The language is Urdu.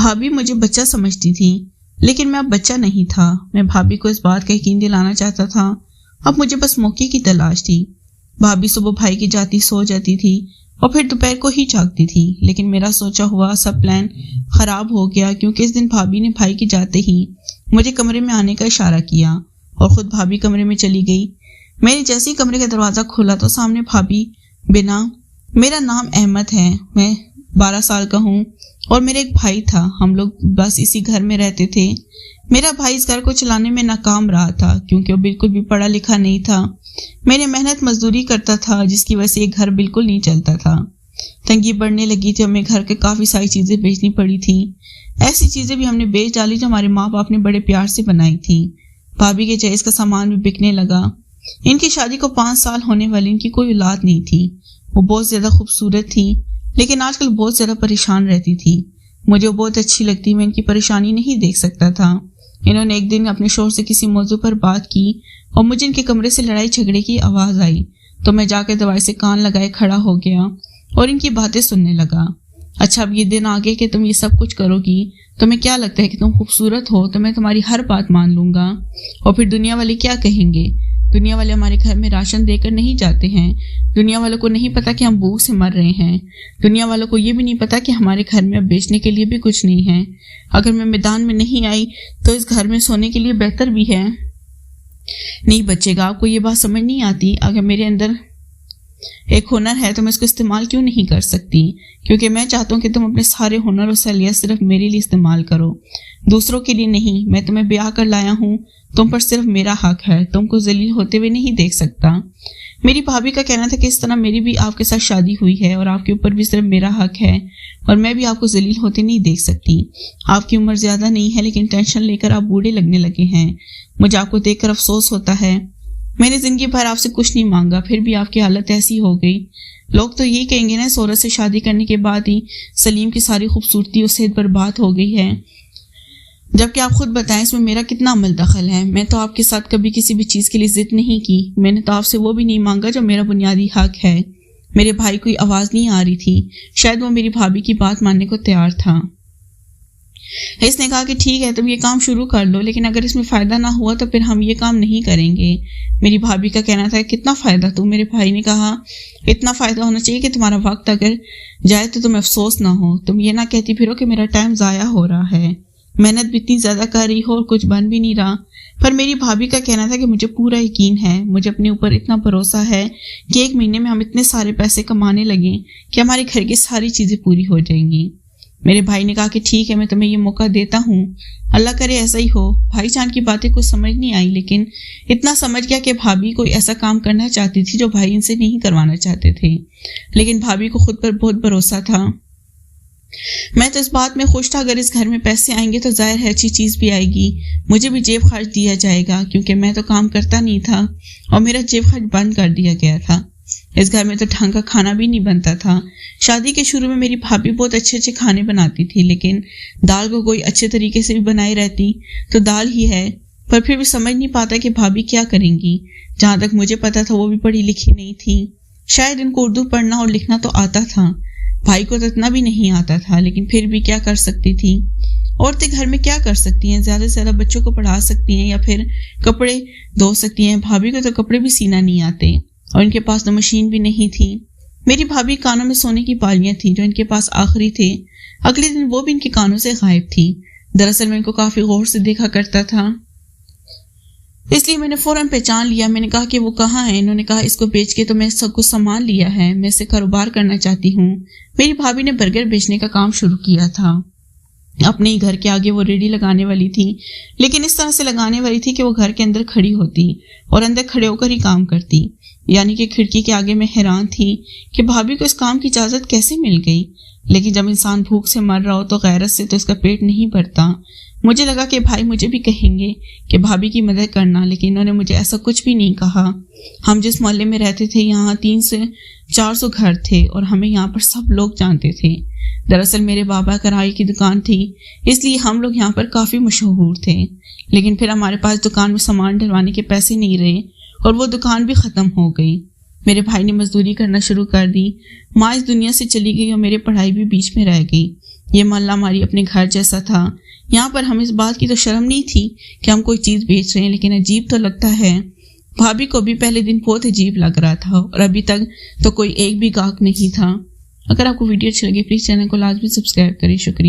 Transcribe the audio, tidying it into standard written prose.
بھابھی مجھے بچہ سمجھتی تھی، لیکن میں اب بچہ نہیں تھا۔ میں بھابھی کو اس بات کا یقین دلانا چاہتا تھا، اب مجھے بس موقع کی تلاش تھی۔ بھابھی صبح بھائی کی جاتی سو جاتی تھی اور پھر دوپہر کو ہی جاگتی تھی، لیکن میرا سوچا ہوا سب پلان خراب ہو گیا، کیونکہ اس دن بھابھی نے بھائی کی جاتے ہی مجھے کمرے میں آنے کا اشارہ کیا اور خود بھابھی کمرے میں چلی گئی۔ میں نے جیسے ہی کمرے کا دروازہ کھولا تو سامنے بھابھی بنا۔ میرا نام احمد ہے، میں 12 سال کا ہوں اور میرا ایک بھائی تھا، ہم لوگ بس اسی گھر میں رہتے تھے۔ میرا بھائی اس گھر کو چلانے میں ناکام رہا تھا، کیونکہ وہ بالکل بھی پڑھا لکھا نہیں تھا۔ میں نے محنت مزدوری کرتا تھا، جس کی وجہ سے یہ گھر بالکل نہیں چلتا تھا۔ تنگی بڑھنے لگی تھی، ہمیں گھر کے کافی ساری چیزیں بیچنی پڑی تھی۔ ایسی چیزیں بھی ہم نے بیچ ڈالی جو ہمارے ماں باپ نے بڑے پیار سے بنائی تھی۔ بھابھی کے جہیز کا سامان بھی بکنے لگا۔ ان کی شادی کو 5 سال ہونے والی، ان کی کوئی اولاد نہیں تھی۔ وہ بہت زیادہ خوبصورت تھی، لیکن آج کل بہت زیادہ پریشان رہتی تھی۔ مجھے وہ بہت اچھی لگتی، میں ان کی پریشانی نہیں دیکھ سکتا تھا۔ انہوں نے ایک دن اپنے شوہر سے کسی موضوع پر بات کی اور مجھے ان کے کمرے سے لڑائی جھگڑے کی آواز آئی، تو میں جا کے دوائی سے کان لگائے کھڑا ہو گیا اور ان کی باتیں سننے لگا۔ اچھا، اب یہ دن آگے کہ تم یہ سب کچھ کرو گی، تمہیں کیا لگتا ہے کہ تم خوبصورت ہو تو میں تمہاری ہر بات مان لوں گا؟ اور پھر دنیا والے کیا کہیں گے؟ دنیا والے ہمارے گھر میں راشن دے کر نہیں جاتے ہیں، دنیا والوں کو نہیں پتا کہ ہم بھوک سے مر رہے ہیں، دنیا والوں کو یہ بھی نہیں پتا کہ ہمارے گھر میں اب بیچنے کے لیے بھی کچھ نہیں ہے۔ اگر میں میدان میں نہیں آئی تو اس گھر میں سونے کے لیے بہتر بھی ہے۔ نہیں بچے گا، آپ کو یہ بات سمجھ نہیں آتی؟ اگر میرے اندر ایک ہنر ہے تو میں اس کو استعمال کیوں نہیں کر سکتی؟ کیونکہ میں چاہتا ہوں کہ تم اپنے سارے ہنر اور صلاحیت صرف میرے لیے استعمال کرو، دوسروں کے لیے نہیں۔ میں تمہیں بیاہ کر لایا ہوں، تم پر صرف میرا حق ہے، تم کو ذلیل ہوتے ہوئے نہیں دیکھ سکتا۔ میری بھابھی کا کہنا تھا کہ اس طرح میری بھی آپ کے ساتھ شادی ہوئی ہے اور آپ کے اوپر بھی صرف میرا حق ہے، اور میں بھی آپ کو ذلیل ہوتے نہیں دیکھ سکتی۔ آپ کی عمر زیادہ نہیں ہے، لیکن ٹینشن لے کر آپ بوڑھے لگنے لگے ہیں۔ مجھے آپ کو دیکھ کر افسوس ہوتا ہے۔ میں نے زندگی بھر آپ سے کچھ نہیں مانگا، پھر بھی آپ کی حالت ایسی ہو گئی۔ لوگ تو یہی کہیں گے نا، اس عورت سے شادی کرنے کے بعد ہی سلیم کی ساری خوبصورتی اور صحت برباد ہو گئی ہے، جبکہ آپ خود بتائیں اس میں میرا کتنا عمل دخل ہے؟ میں تو آپ کے ساتھ کبھی کسی بھی چیز کے لیے ضد نہیں کی، میں نے تو آپ سے وہ بھی نہیں مانگا جو میرا بنیادی حق ہے۔ میرے بھائی کو آواز نہیں آ رہی تھی، شاید وہ میری بھابھی کی بات ماننے کو تیار تھا۔ اس نے کہا کہ ٹھیک ہے، تم یہ کام شروع کر لو، لیکن اگر اس میں فائدہ نہ ہوا تو پھر ہم یہ کام نہیں کریں گے۔ میری بھابھی کا کہنا تھا کتنا فائدہ تو؟ میرے بھائی نے کہا اتنا فائدہ ہونا چاہیے کہ تمہارا وقت اگر جائے تو تمہیں افسوس نہ ہو، تم یہ نہ کہتی پھرو کہ میرا ٹائم ضائع ہو رہا ہے، محنت بھی اتنی زیادہ کر رہی ہو اور کچھ بن بھی نہیں رہا۔ پر میری بھابھی کا کہنا تھا کہ مجھے پورا یقین ہے، مجھے اپنے اوپر اتنا بھروسہ ہے کہ 1 مہینے میں ہم اتنے سارے پیسے کمانے لگیں کہ ہمارے گھر کی ساری چیزیں پوری ہو جائیں گی۔ میرے بھائی نے کہا کہ ٹھیک ہے، میں تمہیں یہ موقع دیتا ہوں، اللہ کرے ایسا ہی ہو۔ بھائی جان کی باتیں کچھ سمجھ نہیں آئی، لیکن اتنا سمجھ گیا کہ بھابھی کوئی ایسا کام کرنا چاہتی تھی جو بھائی ان سے نہیں کروانا چاہتے تھے، لیکن بھابھی کو خود پر بہت بھروسہ تھا۔ میں تو اس بات میں خوش تھا، اگر اس گھر میں پیسے آئیں گے تو ظاہر ہے اچھی چیز بھی آئے گی، مجھے بھی جیب خرچ دیا جائے گا، کیونکہ میں تو کام کرتا نہیں تھا اور میرا جیب خرچ بند کر دیا گیا تھا۔ اس گھر میں تو ڈھنگ کا کھانا بھی نہیں بنتا تھا۔ شادی کے شروع میں میری بھابھی بہت اچھے اچھے کھانے بناتی تھی، لیکن دال کو کوئی اچھے طریقے سے بھی بنائی رہتی تو دال ہی ہے، پر پھر بھی سمجھ نہیں پاتا کہ بھابھی کیا کریں گی۔ جہاں تک مجھے پتا تھا وہ بھی پڑھی لکھی نہیں تھی، شاید ان کو اردو پڑھنا اور لکھنا تو آتا تھا، بھائی کو تو اتنا بھی نہیں آتا تھا، لیکن پھر بھی کیا کر سکتی تھی؟ عورتیں گھر میں کیا کر سکتی ہیں؟ زیادہ سے زیادہ بچوں کو پڑھا سکتی ہیں یا پھر کپڑے دھو سکتی ہیں۔ بھابھی کو تو کپڑے بھی سینا نہیں آتے اور ان کے پاس تو مشین بھی نہیں تھی۔ میری بھابھی کانوں میں سونے کی بالیاں تھیں جو ان کے پاس آخری تھے، اگلے دن وہ بھی ان کے کانوں سے غائب تھی۔ دراصل میں ان کو کافی غور سے دیکھا کرتا تھا، اس لیے میں نے فوراً پہچان لیا۔ میں نے کہا کہ وہ کہاں ہے؟ انہوں نے کہا اس کو بیچ کے تو میں سب کچھ سامان لیا ہے، میں اسے کاروبار کرنا چاہتی ہوں۔ میری بھابھی نے برگر بیچنے کا کام شروع کیا تھا، اپنے ہی گھر کے آگے وہ ریڈی لگانے والی تھی، لیکن اس طرح سے لگانے والی تھی کہ وہ گھر کے اندر کھڑی ہوتی اور اندر کھڑے ہو کر ہی کام کرتی، یعنی کہ کھڑکی کے آگے میں حیران تھی کہ بھابھی کو اس کام کی اجازت کیسے مل گئی۔ لیکن جب انسان بھوک سے مر رہا ہو تو غیرت سے تو اس کا پیٹ نہیں بھرتا۔ مجھے لگا کہ بھائی مجھے بھی کہیں گے کہ بھابھی کی مدد کرنا، لیکن انہوں نے مجھے ایسا کچھ بھی نہیں کہا۔ ہم جس محلے میں رہتے تھے یہاں 300 سے 400 گھر تھے اور ہمیں یہاں پر سب لوگ جانتے تھے۔ دراصل میرے بابا کرائی کی دکان تھی، اس لیے ہم لوگ یہاں پر کافی مشہور تھے، لیکن پھر ہمارے پاس دکان میں سامان ڈلوانے کے پیسے نہیں رہے اور وہ دکان بھی ختم ہو گئی۔ میرے بھائی نے مزدوری کرنا شروع کر دی، ماں اس دنیا سے چلی گئی اور میری پڑھائی بھی بیچ میں رہ گئی۔ یہ محلہ ہماری اپنے گھر جیسا تھا. یہاں پر ہم اس بات کی تو شرم نہیں تھی کہ ہم کوئی چیز بیچ رہے ہیں، لیکن عجیب تو لگتا ہے. بھابھی کو بھی پہلے دن بہت عجیب لگ رہا تھا اور ابھی تک تو کوئی ایک بھی گاہک نہیں تھا. اگر آپ کو ویڈیو اچھی لگی پلیز چینل کو لازمی سبسکرائب کریں. شکریہ.